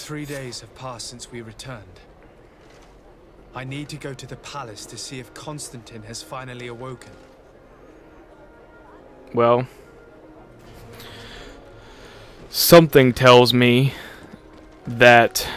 3 days have passed since we returned. I need to go to the palace to see if Constantine has finally awoken. Well, something tells me that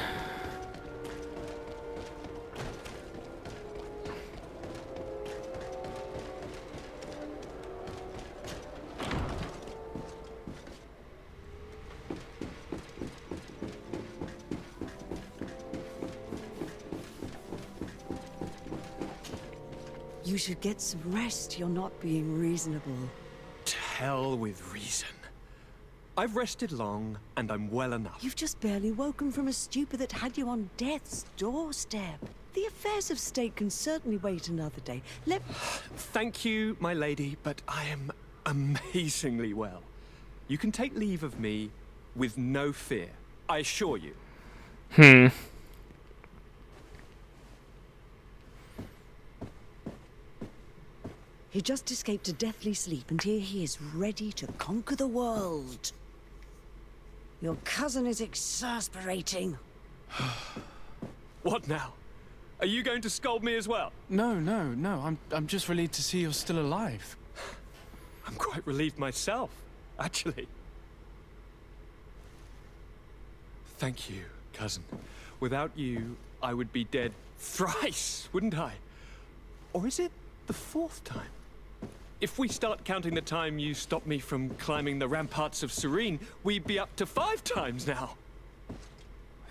you should get some rest. You're not being reasonable. To hell with reason. I've rested long, and I'm well enough. You've just barely woken from a stupor that had you on death's doorstep. The affairs of state can certainly wait another day. Thank you, my lady, but I am amazingly well. You can take leave of me with no fear, I assure you. He just escaped a deathly sleep, and here he is, ready to conquer the world. Your cousin is exasperating. What now? Are you going to scold me as well? No. I'm just relieved to see you're still alive. I'm quite relieved myself, actually. Thank you, cousin. Without you, I would be dead thrice, wouldn't I? Or is it the 4th time? If we start counting the time you stopped me from climbing the ramparts of Serene, we'd be up to 5 times now.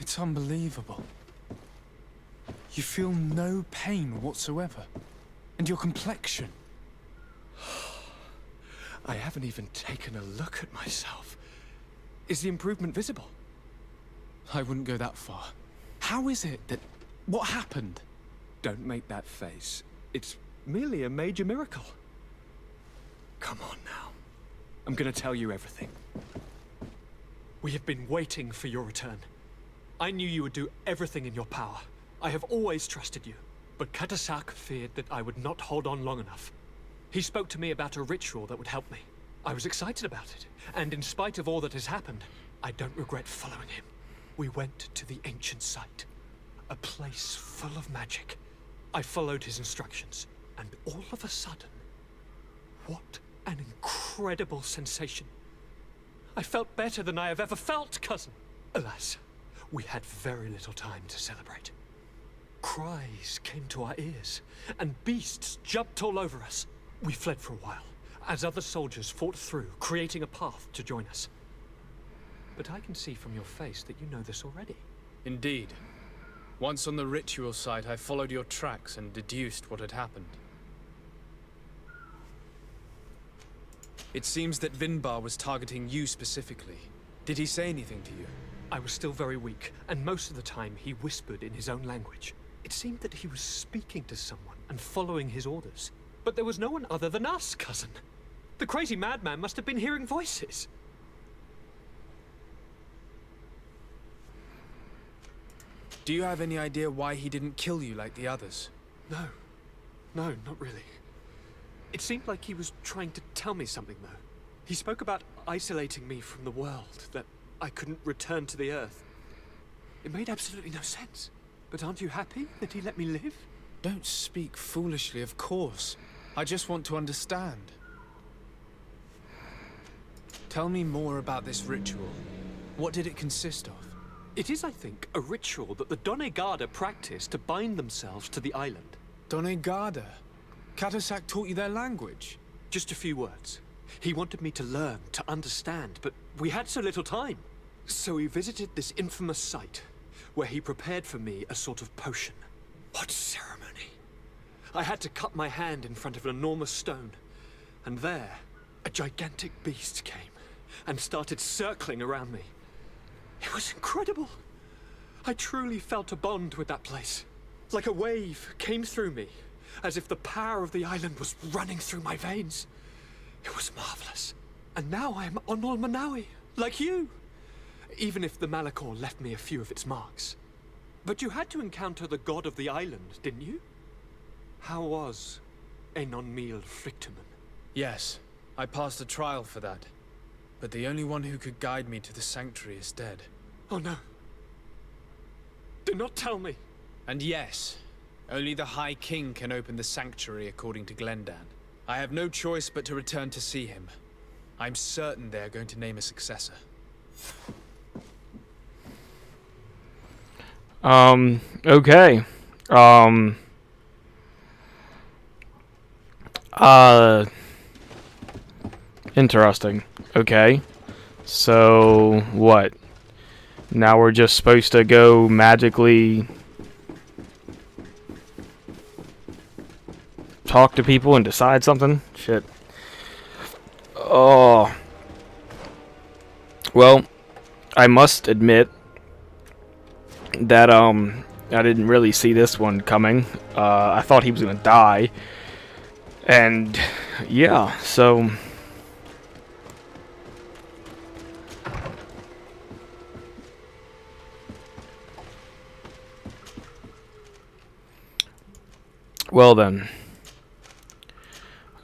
It's unbelievable. You feel no pain whatsoever. And your complexion. I haven't even taken a look at myself. Is the improvement visible? I wouldn't go that far. How is it that... What happened? Don't make that face. It's merely a major miracle. Come on now. I'm gonna tell you everything. We have been waiting for your return. I knew you would do everything in your power. I have always trusted you. But Katasak feared that I would not hold on long enough. He spoke to me about a ritual that would help me. I was excited about it. And in spite of all that has happened, I don't regret following him. We went to the ancient site. A place full of magic. I followed his instructions. And all of a sudden... what an incredible sensation. I felt better than I have ever felt, cousin. Alas, we had very little time to celebrate. Cries came to our ears, and beasts jumped all over us. We fled for a while, as other soldiers fought through, creating a path to join us. But I can see from your face that you know this already. Indeed. Once on the ritual site, I followed your tracks and deduced what had happened. It seems that Vinbar was targeting you specifically. Did he say anything to you? I was still very weak, and most of the time he whispered in his own language. It seemed that he was speaking to someone and following his orders. But there was no one other than us, cousin. The crazy madman must have been hearing voices. Do you have any idea why he didn't kill you like the others? No, not really. It seemed like he was trying to tell me something, though. He spoke about isolating me from the world, that I couldn't return to the Earth. It made absolutely no sense. But aren't you happy that he let me live? Don't speak foolishly, of course. I just want to understand. Tell me more about this ritual. What did it consist of? It is, I think, a ritual that the Donegada practice to bind themselves to the island. Donegada? Katasak taught you their language? Just a few words. He wanted me to learn, to understand, but we had so little time. So we visited this infamous site, where he prepared for me a sort of potion. What ceremony! I had to cut my hand in front of an enormous stone, and there, a gigantic beast came, and started circling around me. It was incredible! I truly felt a bond with that place. Like a wave came through me, as if the power of the island was running through my veins. It was marvelous. And now I am Onol Manawi, like you. Even if the Malachor left me a few of its marks. But you had to encounter the god of the island, didn't you? How was Enon Mil Frictumen? Yes, I passed a trial for that. But the only one who could guide me to the sanctuary is dead. Oh no. Do not tell me. And yes, only the High King can open the sanctuary according to Glendan. I have no choice but to return to see him. I'm certain they are going to name a successor. Okay. Interesting. Okay. So, what? Now we're just supposed to go magically talk to people and decide something? Shit. Oh. Well, I must admit that, I didn't really see this one coming. I thought he was gonna die. And, yeah, so... Well then,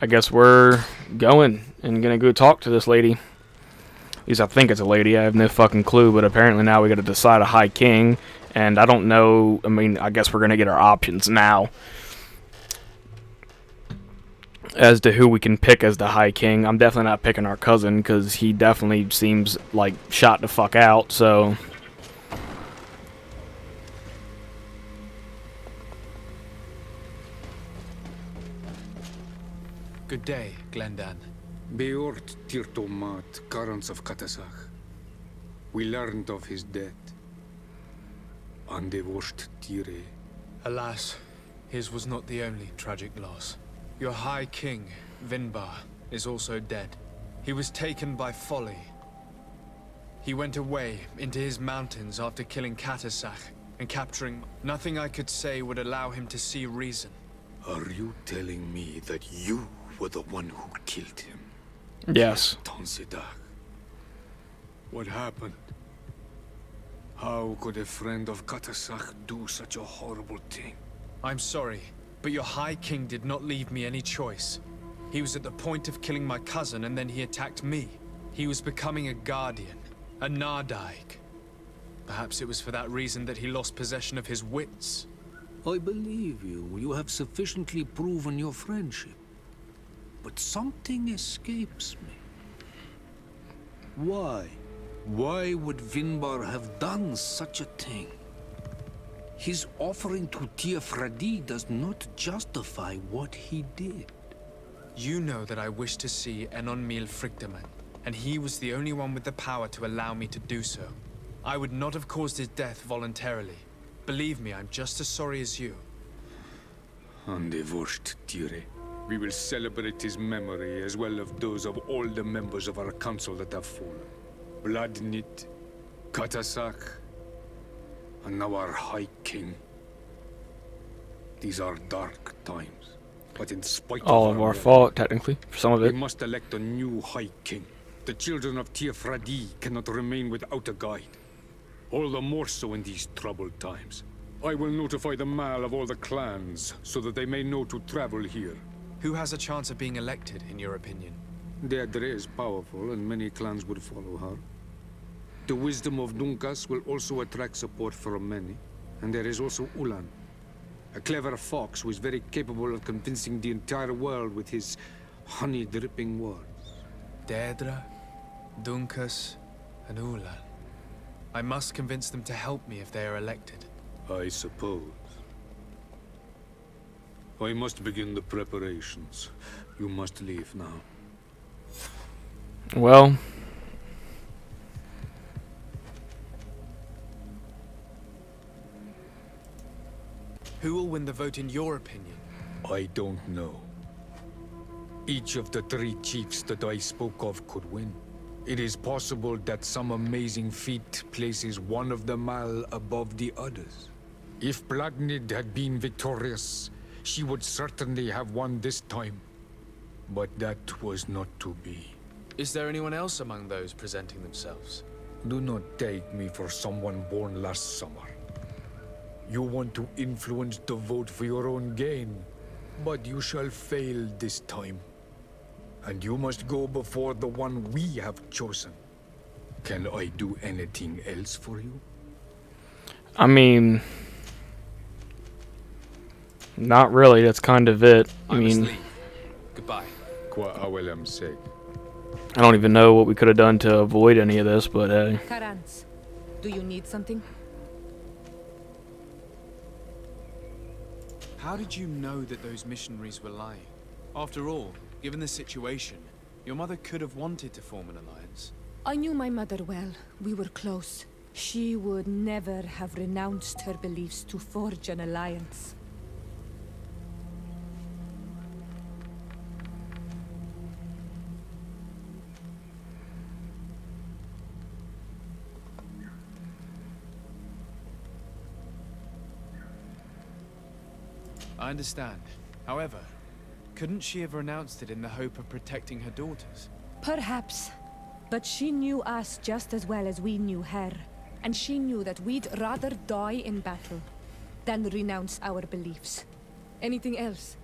I guess we're going and gonna go talk to this lady. At least I think it's a lady, I have no fucking clue, but apparently now we gotta decide a High King, and I don't know, I mean, I guess we're gonna get our options now as to who we can pick as the High King. I'm definitely not picking our cousin, because he definitely seems like shot the fuck out, so... Good day, Glendan. Beort Tirtomat, currents of Katasach. We learned of his death. Andevosht Tire. Alas, his was not the only tragic loss. Your High King, Vinbar, is also dead. He was taken by folly. He went away into his mountains after killing Katasach and capturing... Nothing I could say would allow him to see reason. Are you telling me that you were the one who killed him? Yes. Tonsidak. What happened? How could a friend of Katasach do such a horrible thing? I'm sorry, but your High King did not leave me any choice. He was at the point of killing my cousin, and then he attacked me. He was becoming a guardian, a Nardaig. Perhaps it was for that reason that he lost possession of his wits. I believe you. You have sufficiently proven your friendship. But something escapes me. Why? Why would Vinbar have done such a thing? His offering to Tir Fredi does not justify what he did. You know that I wish to see Enonmil Frichtemann, and he was the only one with the power to allow me to do so. I would not have caused his death voluntarily. Believe me, I'm just as sorry as you. Andevosht Tire. We will celebrate his memory as well as those of all the members of our council that have fallen. Vladnit, Katasach, and now our High King. These are dark times, but in spite All of our fault, technically, for some of we it. must elect a new High King. The children of Tir Fredi cannot remain without a guide. All the more so in these troubled times. I will notify the Mal of all the clans, so that they may know to travel here. Who has a chance of being elected, in your opinion? Deirdre is powerful, and many clans would follow her. The wisdom of Dunkas will also attract support from many. And there is also Ulan, a clever fox who is very capable of convincing the entire world with his honey-dripping words. Deirdre, Dunkas, and Ulan. I must convince them to help me if they are elected. I suppose. I must begin the preparations. You must leave now. Well... Who will win the vote in your opinion? I don't know. Each of the three chiefs that I spoke of could win. It is possible that some amazing feat places one of the Mal above the others. If Blagnid had been victorious, she would certainly have won this time. But that was not to be. Is there anyone else among those presenting themselves? Do not take me for someone born last summer. You want to influence the vote for your own gain, but you shall fail this time. And you must go before the one we have chosen. Can I do anything else for you? I mean, not really. That's kind of it. I mean, Goodbye. Qua awelem seg. I don't even know what we could have done to avoid any of this, but Karans, do you need something? How did you know that those missionaries were lying? After all, given the situation, your mother could have wanted to form an alliance. I knew my mother well. We were close. She would never have renounced her beliefs to forge an alliance. I understand. However, couldn't she have renounced it in the hope of protecting her daughters? Perhaps. But she knew us just as well as we knew her. And she knew that we'd rather die in battle than renounce our beliefs. Anything else?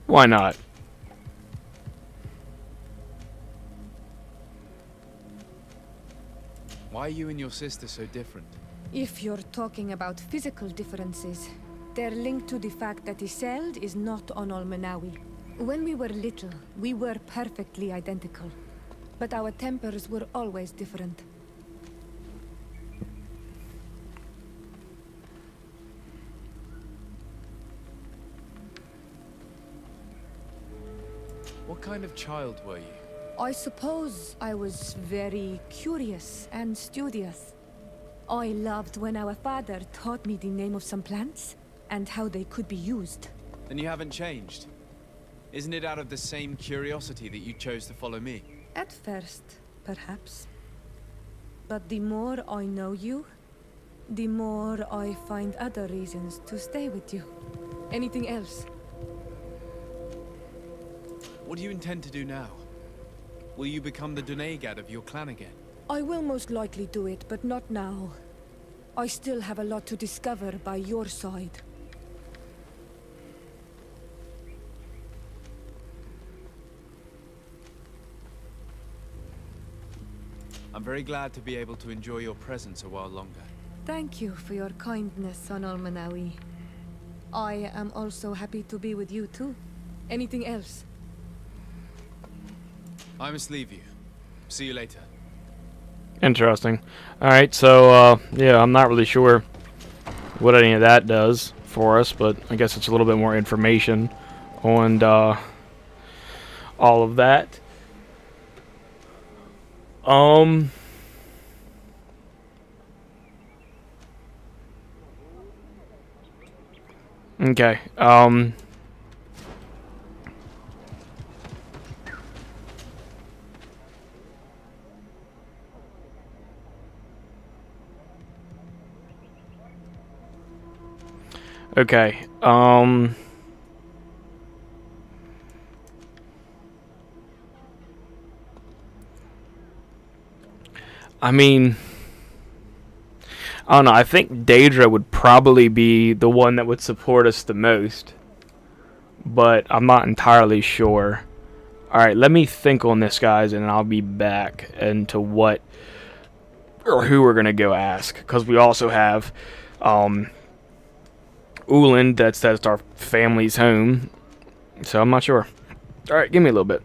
why not? Why are you and your sister so different? If you're talking about physical differences, they're linked to the fact that Iseld is not on Olmenawi. When we were little, we were perfectly identical. But our tempers were always different. What kind of child were you? I suppose I was very curious and studious. I loved when our father taught me the name of some plants and how they could be used. Then you haven't changed. Isn't it out of the same curiosity that you chose to follow me? At first, perhaps. But the more I know you, the more I find other reasons to stay with you. Anything else? What do you intend to do now? Will you become the Doneigad of your clan again? I will most likely do it, but not now. I still have a lot to discover by your side. I'm very glad to be able to enjoy your presence a while longer. Thank you for your kindness on Olmenawi. I am also happy to be with you too. Anything else? I must leave you. See you later. Interesting. Alright, so, yeah, I'm not really sure what any of that does for us, but I guess it's a little bit more information on all of that. Okay, okay, I mean, I don't know, I think Daedra would probably be the one that would support us the most, but I'm not entirely sure. Alright, let me think on this, guys, and I'll be back into what, or who we're going to go ask, because we also have, Uland, that's our family's home, so I'm not sure. Alright, give me a little bit.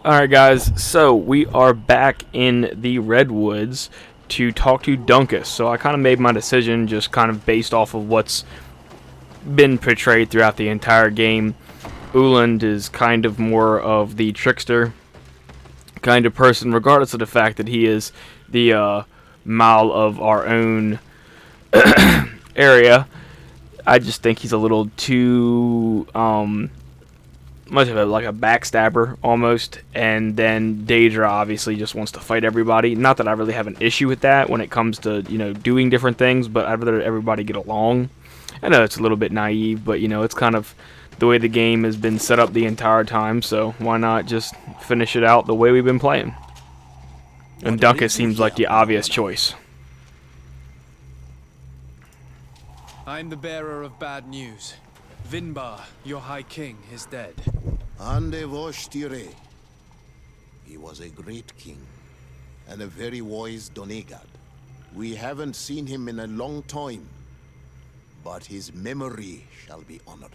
Alright guys, so we are back in the Redwoods to talk to Dunkus. So I kind of made my decision just kind of based off of what's been portrayed throughout the entire game. Uland is kind of more of the trickster kind of person, regardless of the fact that he is the Mal of our own area. I just think he's a little too much of like a backstabber almost, and then Daedra obviously just wants to fight everybody. Not that I really have an issue with that when it comes to, you know, doing different things, but I'd rather everybody get along. I know it's a little bit naive, but you know, it's kind of the way the game has been set up the entire time, so why not just finish it out the way we've been playing? And Dunkus seems like the obvious choice. I'm the bearer of bad news. Vinbar, your High King, is dead. Ande vosh Tire. He was a great king. and a very wise Donegad. We haven't seen him in a long time, but his memory shall be honored.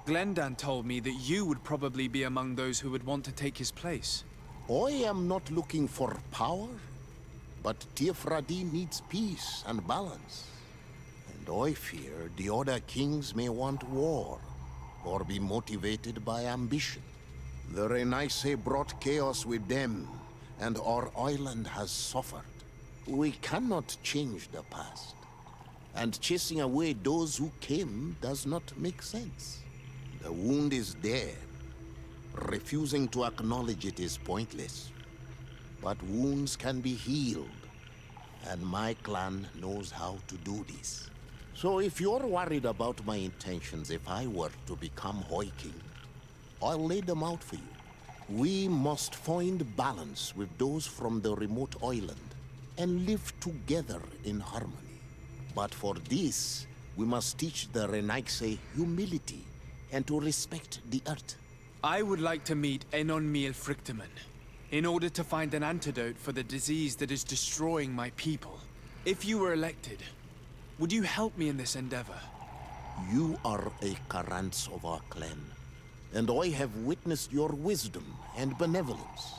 Glendan told me that you would probably be among those who would want to take his place. I am not looking for power, but Tir Fredi needs peace and balance. And I fear the other kings may want war, or be motivated by ambition. The Renaisse brought chaos with them, and our island has suffered. We cannot change the past, and chasing away those who came does not make sense. The wound is there. Refusing to acknowledge it is pointless. But wounds can be healed, and my clan knows how to do this. So if you're worried about my intentions if I were to become High King, I'll lay them out for you. We must find balance with those from the remote island and live together in harmony. But for this, we must teach the Renaisse humility and to respect the earth. I would like to meet Enon Miel Frichtemann in order to find an antidote for the disease that is destroying my people. If you were elected, would you help me in this endeavor? You are a Karants of our clan, and I have witnessed your wisdom and benevolence.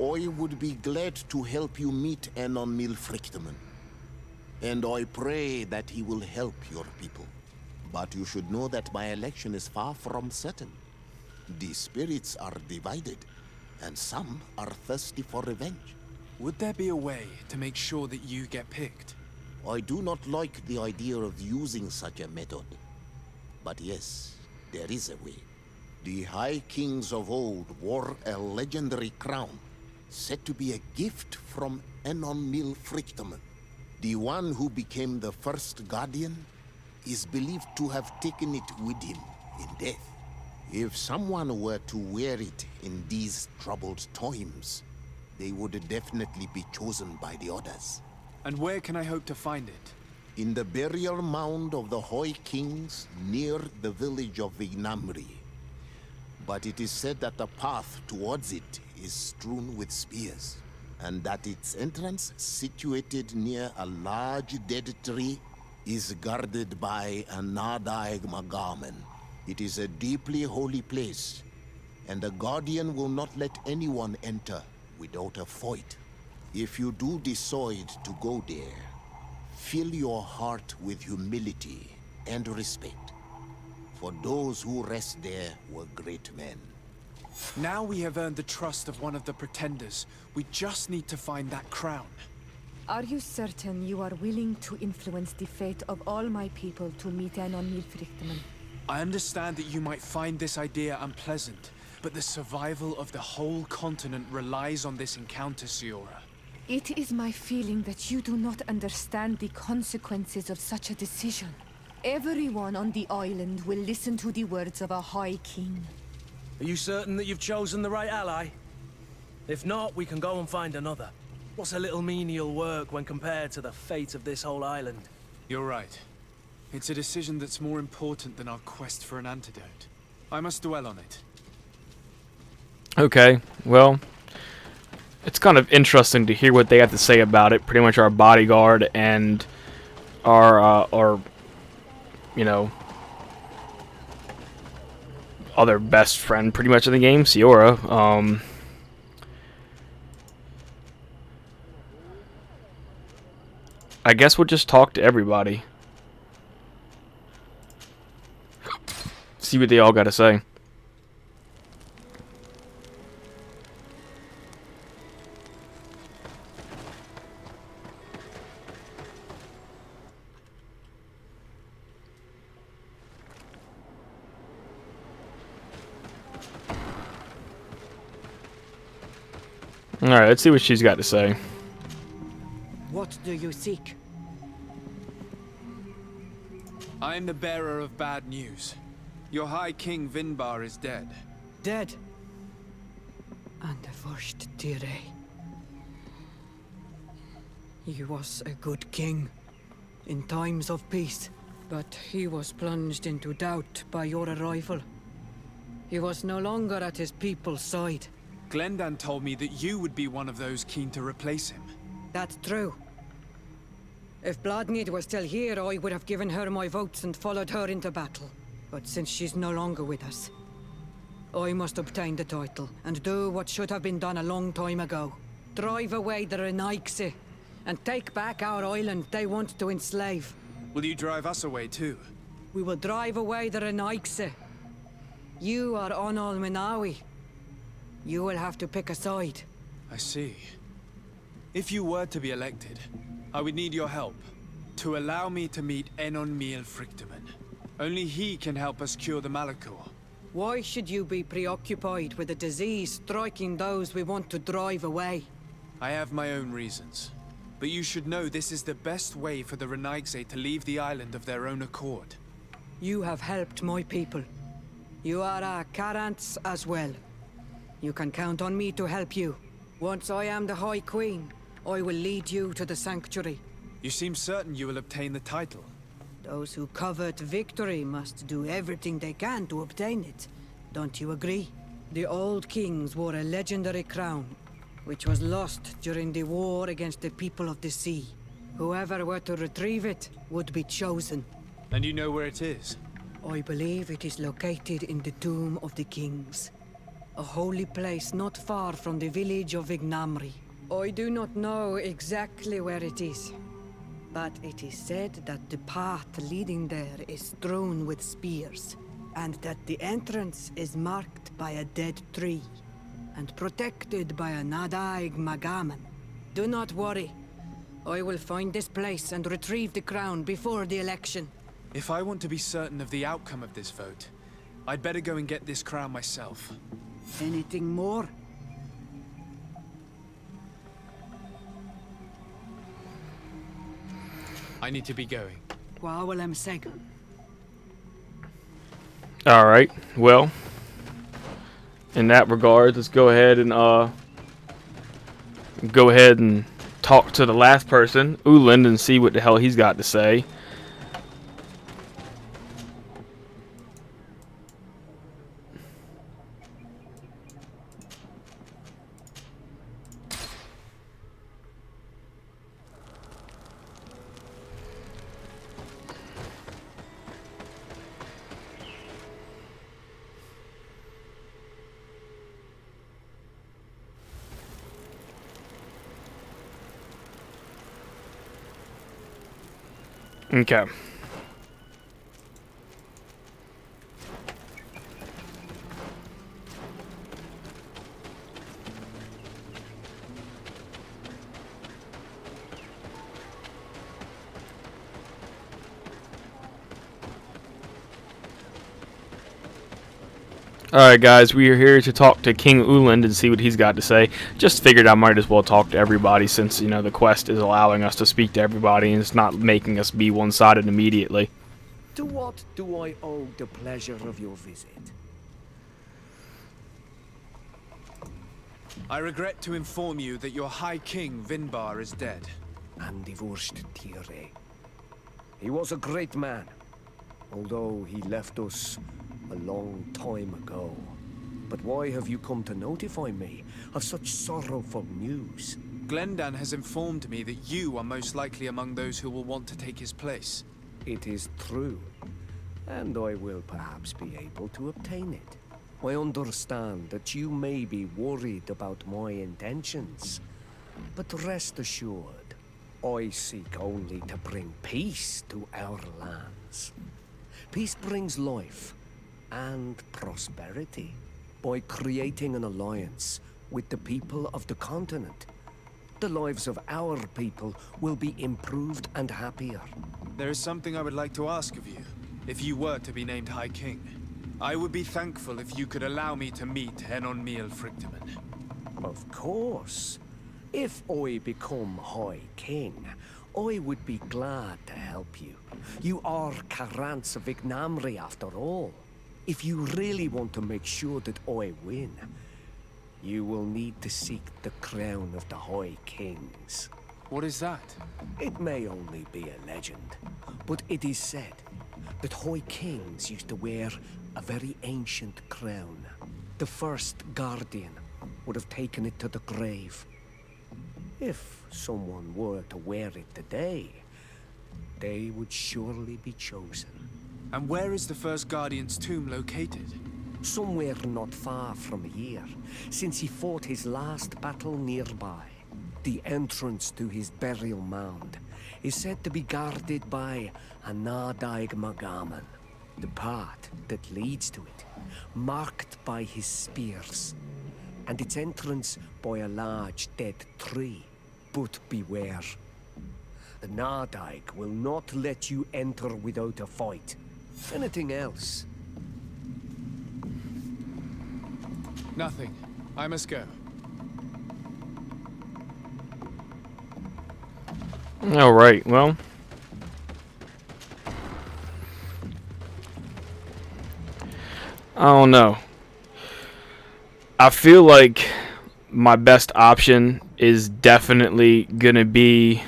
I would be glad to help you meet Enon Miel Frichtemann, and I pray that he will help your people. But you should know that my election is far from certain. The spirits are divided, and some are thirsty for revenge. Would there be a way to make sure that you get picked? I do not like the idea of using such a method. But yes, there is a way. The High Kings of old wore a legendary crown, said to be a gift from Enon Miel Frichtemann. The one who became the first Guardian is believed to have taken it with him in death. If someone were to wear it in these troubled times, they would definitely be chosen by the others. And where can I hope to find it? In the burial mound of the High Kings near the village of Vignamri. But it is said that the path towards it is strewn with spears, and that its entrance, situated near a large dead tree, is guarded by a Nadaig Magamen. It is a deeply holy place, and the Guardian will not let anyone enter without a fight. If you do decide to go there, fill your heart with humility and respect, for those who rest there were great men. Now we have earned the trust of one of the pretenders. We just need to find that crown. Are you certain you are willing to influence the fate of all my people to meet Enon Miel Frichtemann? I understand that you might find this idea unpleasant, but the survival of the whole continent relies on this encounter, Siora. It is my feeling that you do not understand the consequences of such a decision. Everyone on the island will listen to the words of a High King. Are you certain that you've chosen the right ally? If not, we can go and find another. What's a little menial work when compared to the fate of this whole island? You're right. It's a decision that's more important than our quest for an antidote. I must dwell on it. Okay, well, it's kind of interesting to hear what they have to say about it. Pretty much our bodyguard and our you know, other best friend pretty much in the game, Siora. I guess we'll just talk to everybody. See what they all got to say. Alright, let's see what she's got to say. What do you seek? I am the bearer of bad news. Your High King Vinbar is dead. Dead. And the first Tir. He was a good king in times of peace, but he was plunged into doubt by your arrival. He was no longer at his people's side. Glendan told me that you would be one of those keen to replace him. That's true. If Bloodnid was still here, I would have given her my votes and followed her into battle. But since she's no longer with us, I must obtain the title and do what should have been done a long time ago. Drive away the Renaigse and take back our island they want to enslave. Will you drive us away too? We will drive away the Renaigse. You are Onol Menawi. You will have to pick a side. I see. If you were to be elected, I would need your help to allow me to meet Enon Miel Frichteman. Only he can help us cure the Malachor. Why should you be preoccupied with a disease striking those we want to drive away? I have my own reasons. But you should know this is the best way for the Renaigse to leave the island of their own accord. You have helped my people. You are our Karants as well. You can count on me to help you. Once I am the High Queen, I will lead you to the Sanctuary. You seem certain you will obtain the title. Those who covet victory must do everything they can to obtain it. Don't you agree? The old kings wore a legendary crown, which was lost during the war against the people of the sea. Whoever were to retrieve it would be chosen. And you know where it is? I believe it is located in the Tomb of the Kings. A holy place not far from the village of Ignamri. I do not know exactly where it is, but it is said that the path leading there is strewn with spears, and that the entrance is marked by a dead tree, and protected by a Nadaig Magaman. Do not worry. I will find this place and retrieve the crown before the election. If I want to be certain of the outcome of this vote, I'd better go and get this crown myself. Anything more? I need to be going. Wawalem Seg. Alright, well, in that regard, let's go ahead and talk to the last person, Uland, and see what the hell he's got to say. Okay. Alright guys, we are here to talk to King Uland and see what he's got to say. Just figured I might as well talk to everybody since, you know, the quest is allowing us to speak to everybody and it's not making us be one-sided immediately. To what do I owe the pleasure of your visit? I regret to inform you that your High King, Vinbar, is dead. And divorced Tir. He was a great man, although he left us a long time ago. But why have you come to notify me of such sorrowful news? Glendan has informed me that you are most likely among those who will want to take his place. It is true, and I will perhaps be able to obtain it. I understand that you may be worried about my intentions, but rest assured, I seek only to bring peace to our lands. Peace brings life and prosperity. By creating an alliance with the people of the continent, the lives of our people will be improved and happier. There is something I would like to ask of you, if you were to be named High King. I would be thankful if you could allow me to meet Enon Miel Frichteman. Of course. If I become High King, I would be glad to help you. You are Karants of Ignamri after all. If you really want to make sure that I win, you will need to seek the crown of the High Kings. What is that? It may only be a legend, but it is said that High Kings used to wear a very ancient crown. The first Guardian would have taken it to the grave. If someone were to wear it today, they would surely be chosen. And where is the first Guardian's tomb located? Somewhere not far from here, since he fought his last battle nearby. The entrance to his burial mound is said to be guarded by a Nadaig Magaman, the path that leads to it, marked by his spears, and its entrance by a large dead tree. But beware. The Nadaig will not let you enter without a fight. Anything else? Nothing. I must go. All right, well. I don't know. I feel like my best option is definitely gonna be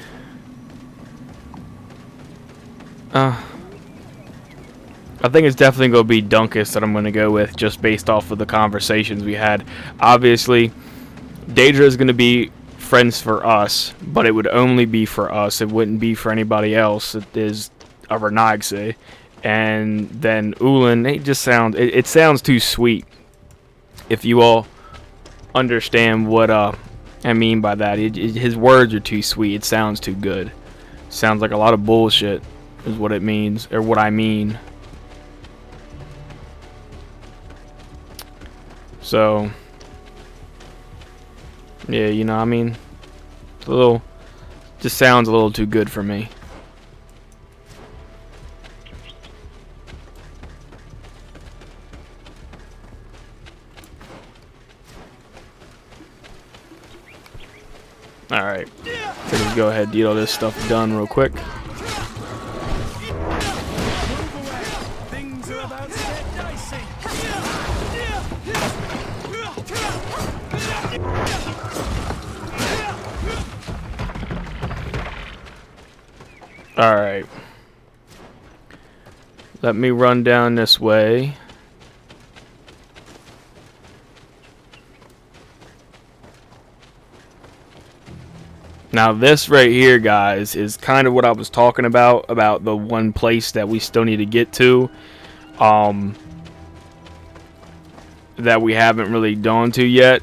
I think it's definitely going to be Dunkus that I'm going to go with, just based off of the conversations we had. Obviously, Daedra is going to be friends for us, but it would only be for us. It wouldn't be for anybody else. It is a Renagse. And then Ulan, it sounds too sweet. If you all understand what I mean by that. His words are too sweet. It sounds too good. Sounds like a lot of bullshit is what it means, or what I mean. So, yeah, you know, I mean, it's a little, just sounds a little too good for me. Alright, so let's go ahead and get all this stuff done real quick. Alright. Let me run down this way. Now this right here, guys, is kind of what I was talking about the one place that we still need to get to. That we haven't really gone to yet.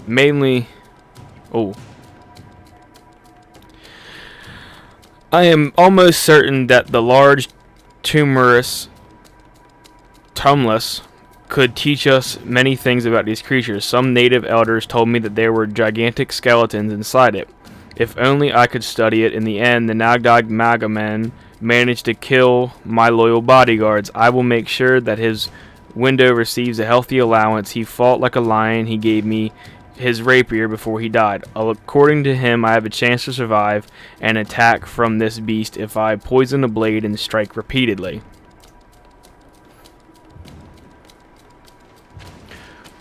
Mainly... Oh. I am almost certain that the large tumulus could teach us many things about these creatures. Some native elders told me that there were gigantic skeletons inside it. If only I could study it. In the end, the Nagdag Magaman managed to kill my loyal bodyguards. I will make sure that his window receives a healthy allowance. He fought like a lion. He gave me his rapier before he died. According to him, I have a chance to survive an attack from this beast if I poison the blade and strike repeatedly.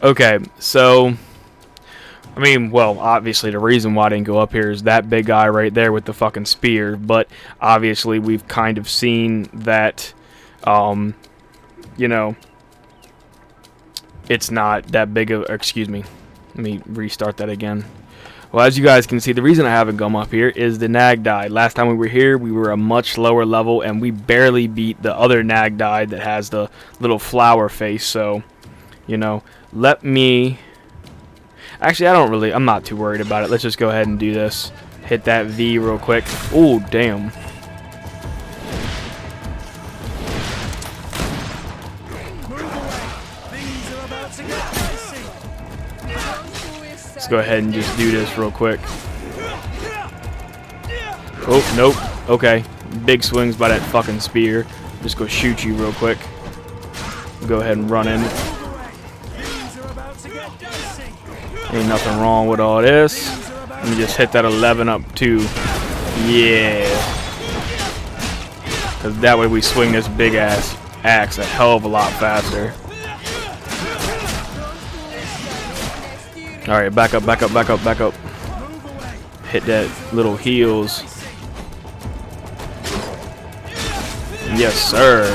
Okay, so I mean, well, obviously the reason why I didn't go up here is that big guy right there with the fucking spear, but obviously we've kind of seen that you know, it's not that big of, excuse me. Let me restart that again. Well, as you guys can see, the reason I haven't come up here is the Nagdai. Last time we were here, we were a much lower level, and we barely beat the other Nagdai that has the little flower face. So, you know, let me... Actually, I'm not too worried about it. Let's just go ahead and do this. Hit that V real quick. Oh, damn. Let's go ahead and just do this real quick. Oh, nope. Okay. Big swings by that fucking spear. Just go shoot you real quick. Go ahead and run in. Ain't nothing wrong with all this. Let me just hit that 11 up too. Yeah. Because that way we swing this big ass axe a hell of a lot faster. Alright, back up, back up, back up, back up. Hit that little heels. Yes, sir.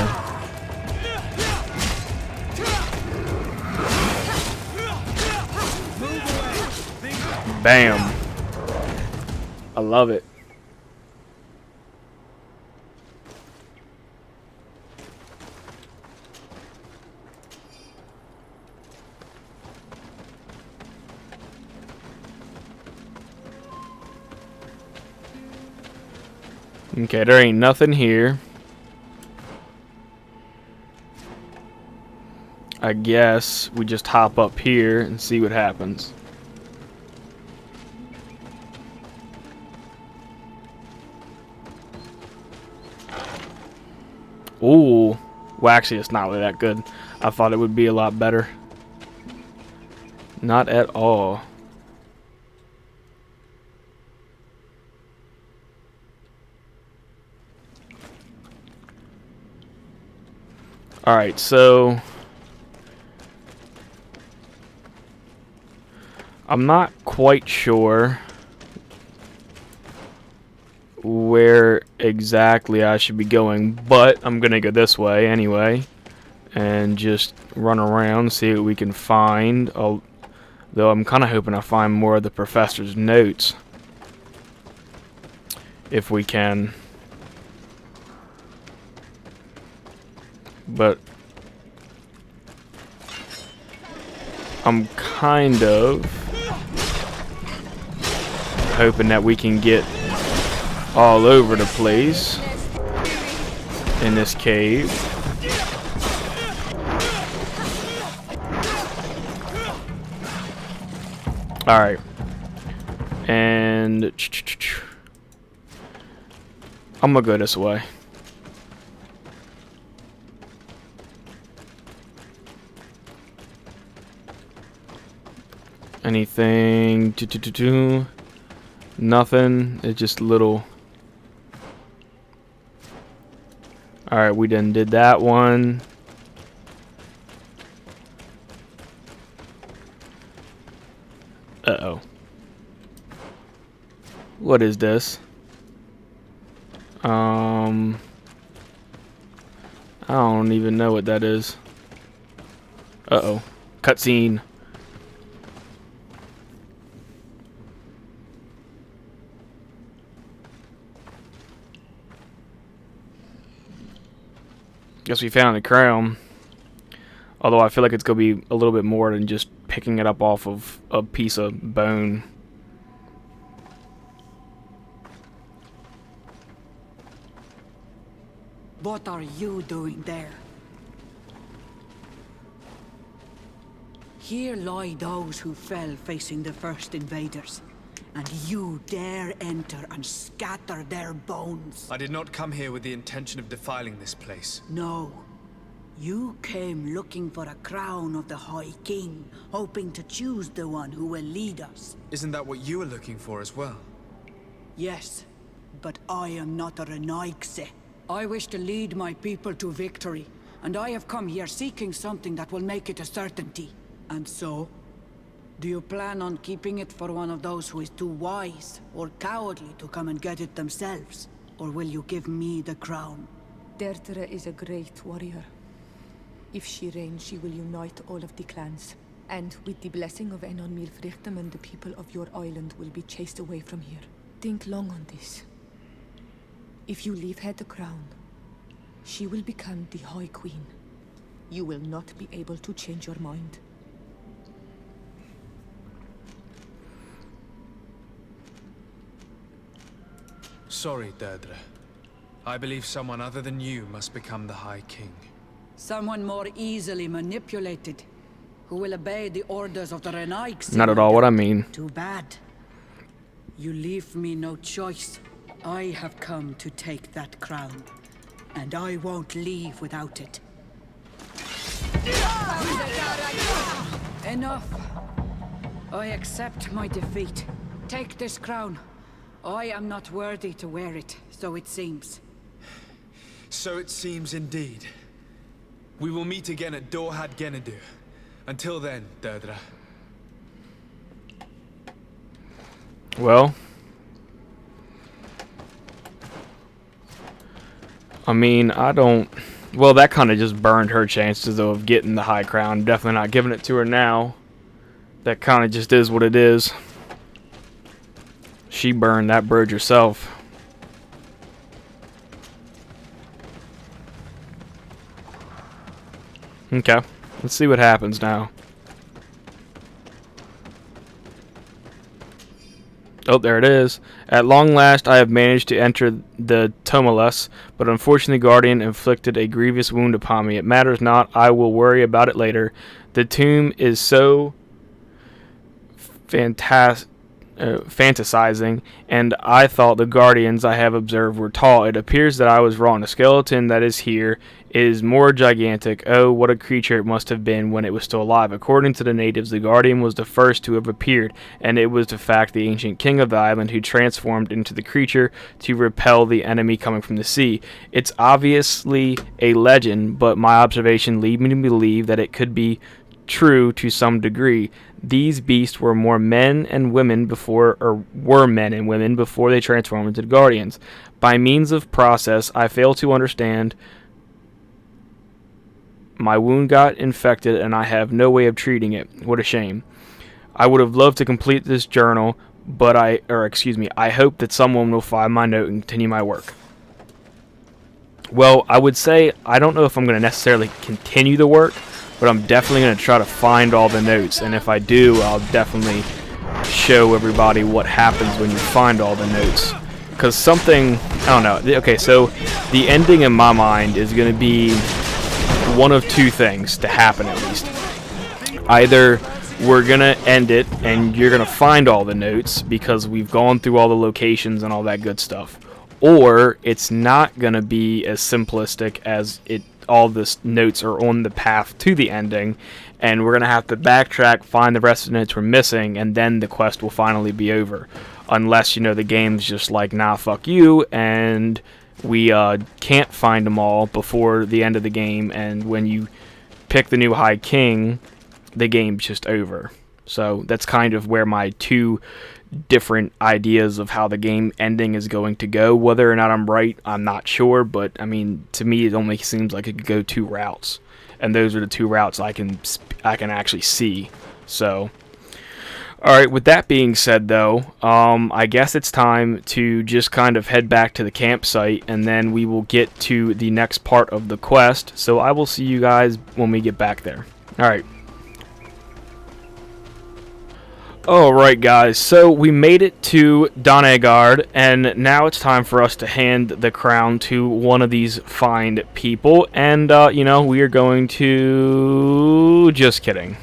Bam. I love it. Okay, there ain't nothing here. I guess we just hop up here and see what happens. Ooh. Well, actually, it's not really that good. I thought it would be a lot better. Not at all. Alright, so I'm not quite sure where exactly I should be going, but I'm gonna go this way anyway and just run around, see what we can find. Though I'm kind of hoping I find more of the professor's notes if we can. But I'm kind of hoping that we can get all over the place in this cave. Alright. And I'm gonna go this way. Anything? Nothing. It's just little. Alright, we done did that one. Uh-oh. What is this? I don't even know what that is. Uh-oh. Cutscene. Guess we found the crown. Although I feel like it's going to be a little bit more than just picking it up off of a piece of bone. What are you doing there? Here lie those who fell facing the first invaders. And you dare enter and scatter their bones. I did not come here with the intention of defiling this place. No. You came looking for a crown of the High King, hoping to choose the one who will lead us. Isn't that what you were looking for as well? Yes, but I am not a Renaigse. I wish to lead my people to victory, and I have come here seeking something that will make it a certainty. And so, do you plan on keeping it for one of those who is too wise or cowardly to come and get it themselves? Or will you give me the crown? Tir is a great warrior. If she reigns, she will unite all of the clans. And with the blessing of Enon Milfrichtem, the people of your island will be chased away from here. Think long on this. If you leave her the crown, she will become the High Queen. You will not be able to change your mind. Sorry, Deirdre. I believe someone other than you must become the High King. Someone more easily manipulated, who will obey the orders of the Renaigse. Not at all what I mean. Too bad. You leave me no choice. I have come to take that crown, and I won't leave without it. Enough. I accept my defeat. Take this crown. I am not worthy to wear it, so it seems. So it seems indeed. We will meet again at Dorhad Genadu. Until then, Deirdre. Well, I mean, I don't... Well, that kind of just burned her chances of getting the high crown. Definitely not giving it to her now. That kind of just is what it is. She burned that bridge herself. Okay, let's see what happens now. Oh, there it is. At long last, I have managed to enter the tumulus, but unfortunately, Guardian inflicted a grievous wound upon me. It matters not. I will worry about it later. The tomb is so fantasizing, and I thought the guardians I have observed were tall. It appears that I was wrong. The skeleton that is here is more gigantic. Oh, what a creature it must have been when it was still alive. According to the natives, the guardian was the first to have appeared, and it was in fact the ancient king of the island who transformed into the creature to repel the enemy coming from the sea. It's obviously a legend, but my observation lead me to believe that it could be true to some degree. These beasts were men and women before they transformed into the guardians. By means of process I fail to understand. My wound got infected and I have no way of treating it. What a shame. I would have loved to complete this journal, but I hope that someone will find my note and continue my work. Well, I would say I don't know if I'm going to necessarily continue the work, but I'm definitely going to try to find all the notes, and if I do, I'll definitely show everybody what happens when you find all the notes. Because something, I don't know, okay, so the ending in my mind is going to be one of two things to happen at least. Either we're going to end it, and you're going to find all the notes, because we've gone through all the locations and all that good stuff. Or it's not going to be as simplistic as all the notes are on the path to the ending, and we're going to have to backtrack, find the rest of the notes we're missing, and then the quest will finally be over. Unless, the game's just like, nah, fuck you, and we can't find them all before the end of the game, and when you pick the new High King, the game's just over. So that's kind of where my two different ideas of how the game ending is going to go. Whether or not I'm right, I'm not sure, but I mean, to me it only seems like it could go two routes, and those are the two routes I can actually see. So alright, with that being said though, I guess it's time to just kind of head back to the campsite, and then we will get to the next part of the quest. So I will see you guys when we get back there. Alright. Alright guys, so we made it to Donegard, and now it's time for us to hand the crown to one of these fine people, and we are going to... just kidding.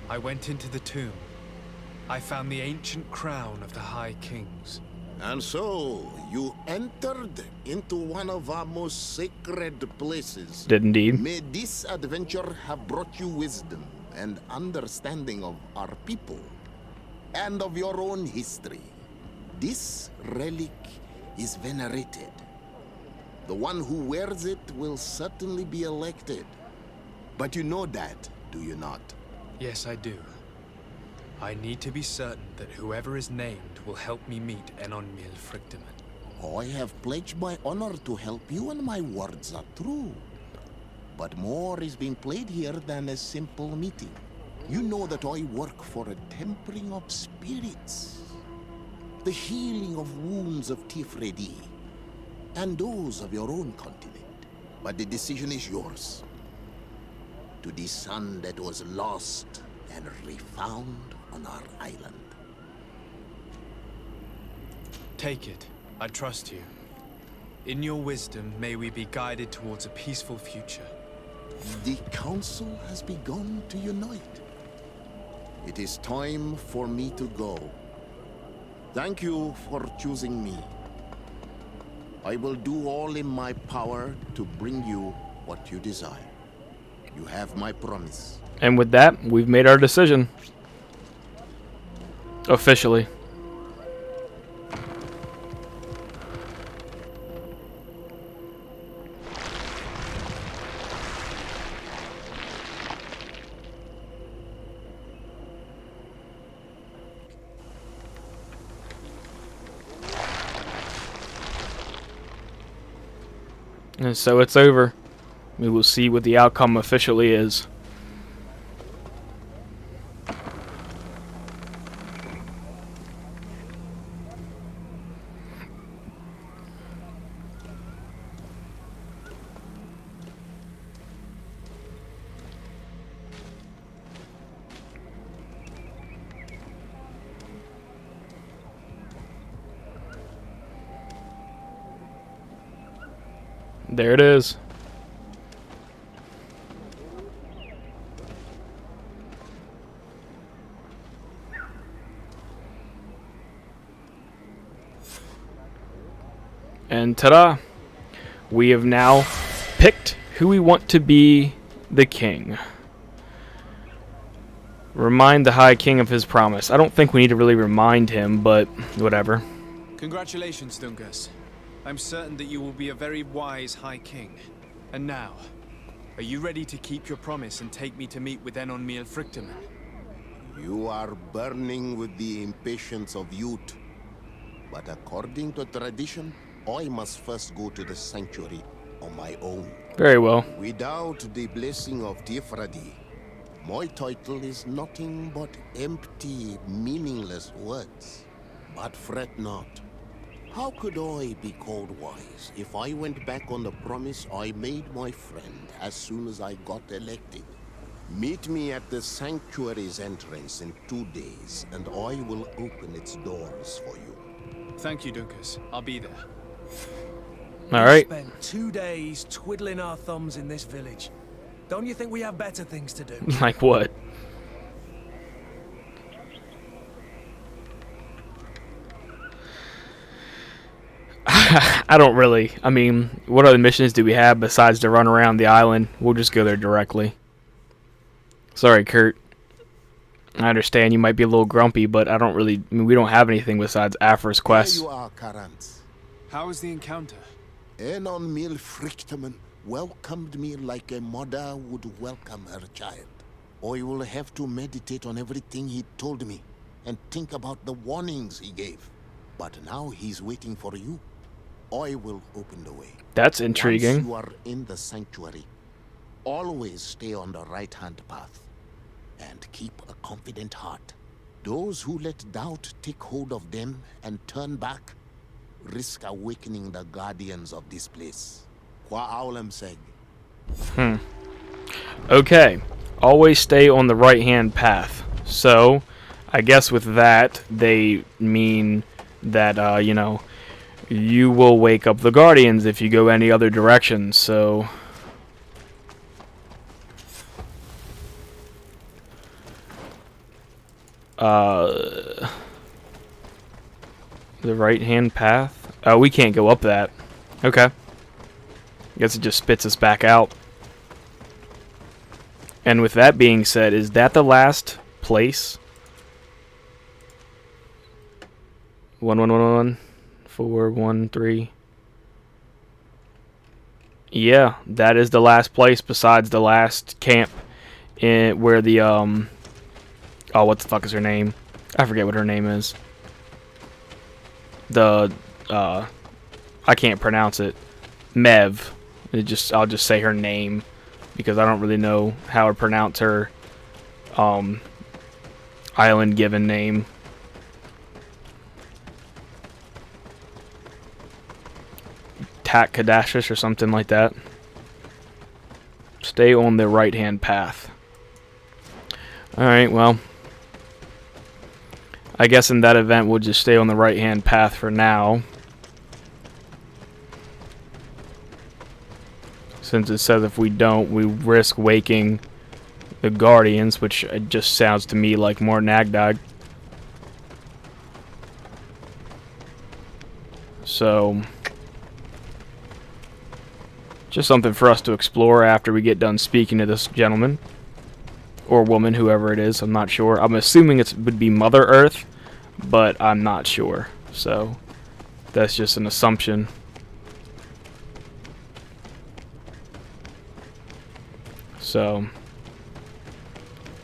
I went into the tomb. I found the ancient crown of the High Kings. And so, you entered into one of our most sacred places. Did indeed. May this adventure have brought you wisdom and understanding of our people and of your own history. This relic is venerated. The one who wears it will certainly be elected. But you know that, do you not? Yes, I do. I need to be certain that whoever is named will help me meet Enonmil Frictiman. I have pledged my honor to help you, and my words are true. But more is being played here than a simple meeting. You know that I work for a tempering of spirits, the healing of wounds of Tir Fredi, and those of your own continent. But the decision is yours. To the son that was lost and refound on our island. Take it. I trust you. In your wisdom, may we be guided towards a peaceful future. The council has begun to unite. It is time for me to go. Thank you for choosing me. I will do all in my power to bring you what you desire. You have my promise. And with that, we've made our decision. Officially. And so it's over. We will see what the outcome officially is. There it is. And ta-da! We have now picked who we want to be the king. Remind the High King of his promise. I don't think we need to really remind him, but whatever. Congratulations, Dunkas. I'm certain that you will be a very wise High King. And now, are you ready to keep your promise and take me to meet with Enon Miel Frichtemann? You are burning with the impatience of youth. But according to tradition, I must first go to the sanctuary on my own. Very well. Without the blessing of Tir Fredi, my title is nothing but empty, meaningless words. But fret not. How could I be called wise if I went back on the promise I made my friend as soon as I got elected? Meet me at the sanctuary's entrance in 2 days, and I will open its doors for you. Thank you, Dunkas. I'll be there. All right. We spent 2 days twiddling our thumbs in this village. Don't you think we have better things to do? Like what? I don't really. I mean, what other missions do we have besides to run around the island? We'll just go there directly. Sorry, Kurt. I understand you might be a little grumpy, but I don't really... I mean, we don't have anything besides Afra's quest. There you are, Karant. How was the encounter? Enon Miel Frichtemann welcomed me like a mother would welcome her child. I will have to meditate on everything he told me and think about the warnings he gave. But now he's waiting for you. I will open the way. That's intriguing. Once you are in the sanctuary, always stay on the right-hand path and keep a confident heart. Those who let doubt take hold of them and turn back risk awakening the guardians of this place. Qua Aulem seg. Okay. Always stay on the right-hand path. So, I guess with that, they mean that, you know, you will wake up the guardians if you go any other direction, so... the right-hand path? Oh, we can't go up that. Okay. Guess it just spits us back out. And with that being said, is that the last place? 1 4 1 3. Yeah, that is the last place besides the last camp in where the oh, what the fuck is her name? I forget what her name is. The I can't pronounce it. Mev. I'll just say her name because I don't really know how to pronounce her island given name. Tak Kadashis or something like that. Stay on the right hand path. Alright, well, I guess in that event we'll just stay on the right hand path for now, since it says if we don't we risk waking the guardians, which it just sounds to me like more Nagdog. So just something for us to explore after we get done speaking to this gentleman or woman, whoever it is. I'm not sure. I'm assuming it would be Mother Earth, but I'm not sure. So that's just an assumption. So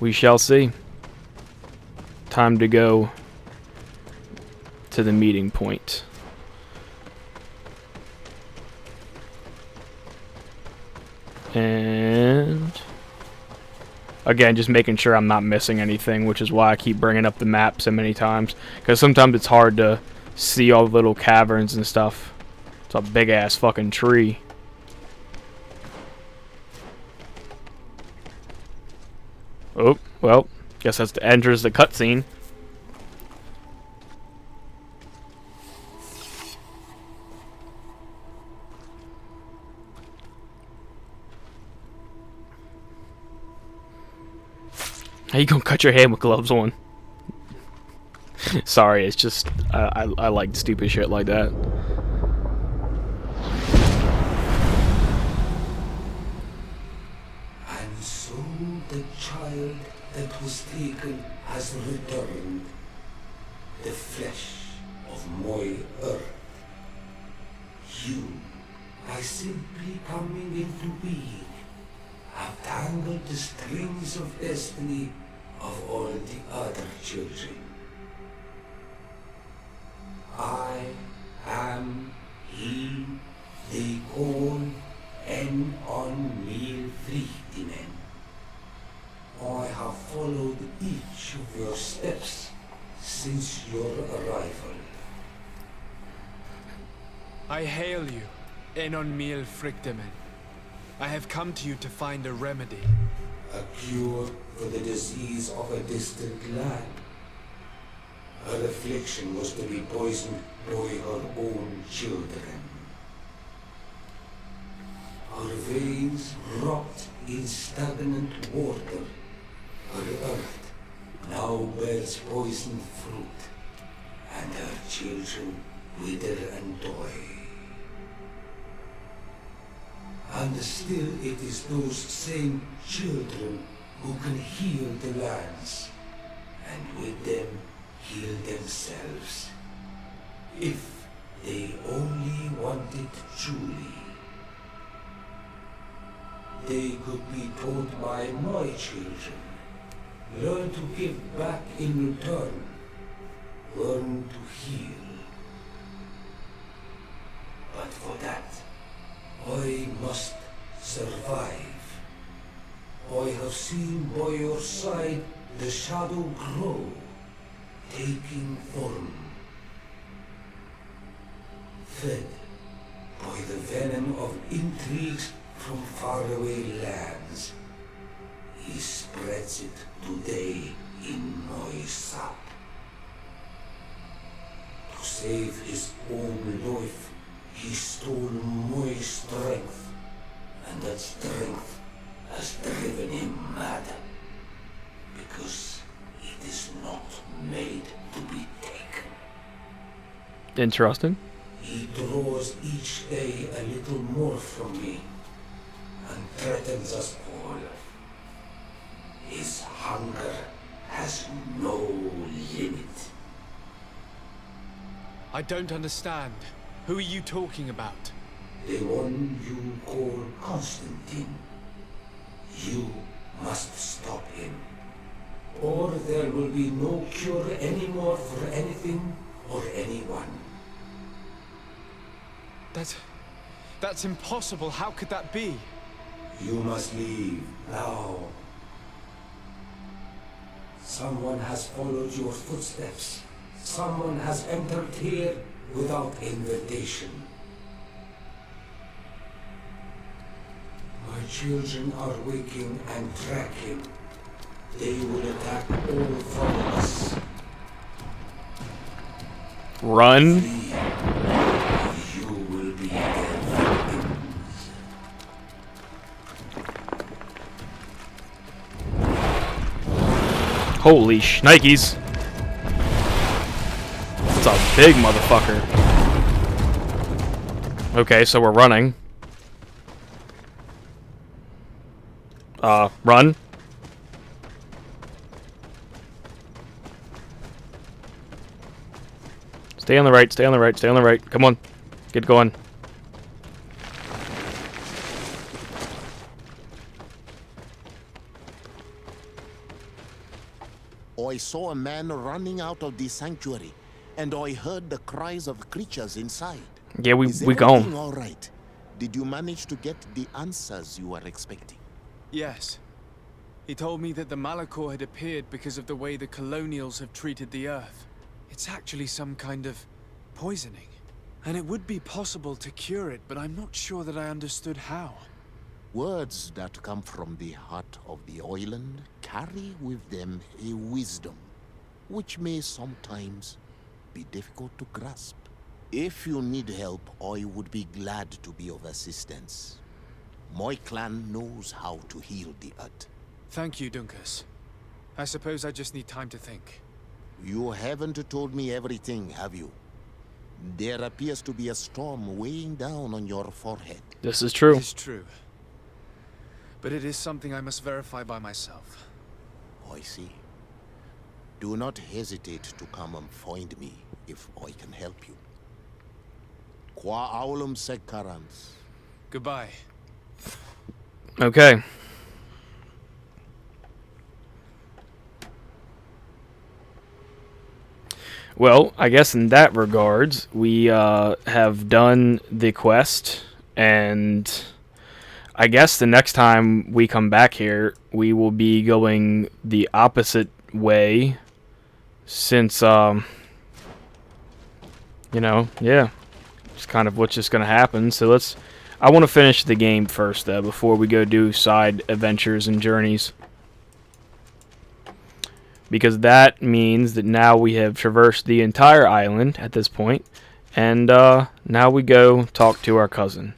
we shall see. Time to go to the meeting point. And again, just making sure I'm not missing anything, which is why I keep bringing up the map so many times, because sometimes it's hard to see all the little caverns and stuff. It's a big ass fucking tree. Oh, well, guess that's enters the cutscene. How you gonna cut your hand with gloves on? Sorry, it's just I like stupid shit like that. And so the child that was taken has returned, the flesh of my earth. You, by simply coming into being, have tangled the strings of destiny of all the other children. I am he they call Tir Fredi. I have followed each of your steps since your arrival. I hail you, Tir Fredi. I have come to you to find a remedy. A cure for the disease of a distant land. Her affliction was to be poisoned by her own children. Her veins rot in stagnant water. Her earth now bears poisoned fruit, and her children wither and die. And still it is those same children who can heal the lands, and with them heal themselves, if they only want it truly. They could be taught by my children, learn to give back in return, learn to heal. But for that, I must survive. I have seen by your side the shadow grow, taking form. Fed by the venom of intrigues from faraway lands, he spreads it today in my sap. To save his own life, he stole my strength, and that strength has driven him mad, because it is not made to be taken. Interesting. He draws each day a little more from me, and threatens us all. His hunger has no limit. I don't understand. Who are you talking about? The one you call Constantine. You must stop him, or there will be no cure anymore for anything or anyone. That's impossible. How could that be? You must leave now. Someone has followed your footsteps. Someone has entered here without invitation. My children are waking and tracking. They will attack all from us. Run. Flee. You will be their victims. Holy shnikes. It's a big motherfucker. Okay, so we're running. Run. Stay on the right, stay on the right, stay on the right. Come on. Get going. I saw a man running out of the sanctuary, and I heard the cries of creatures inside. Yeah, we Is everything gone. all right? Did you manage to get the answers you were expecting? Yes. He told me that the Malachor had appeared because of the way the colonials have treated the Earth. It's actually some kind of poisoning. And it would be possible to cure it, but I'm not sure that I understood how. Words that come from the heart of the island carry with them a wisdom, which may sometimes be difficult to grasp. If you need help, I would be glad to be of assistance. My clan knows how to heal the earth. Thank you, Dunkus. I suppose I just need time to think. You haven't told me everything, have you? There appears to be a storm weighing down on your forehead. This is true. It is true. But it is something I must verify by myself. I see. Do not hesitate to come and find me if I can help you. Qua aulum secarans. Goodbye. Okay. Well, I guess in that regards, we have done the quest, and I guess the next time we come back here, we will be going the opposite way, since, you know, yeah, it's kind of what's just going to happen. So I want to finish the game first, though, before we go do side adventures and journeys. Because that means that now we have traversed the entire island at this point, and now we go talk to our cousin.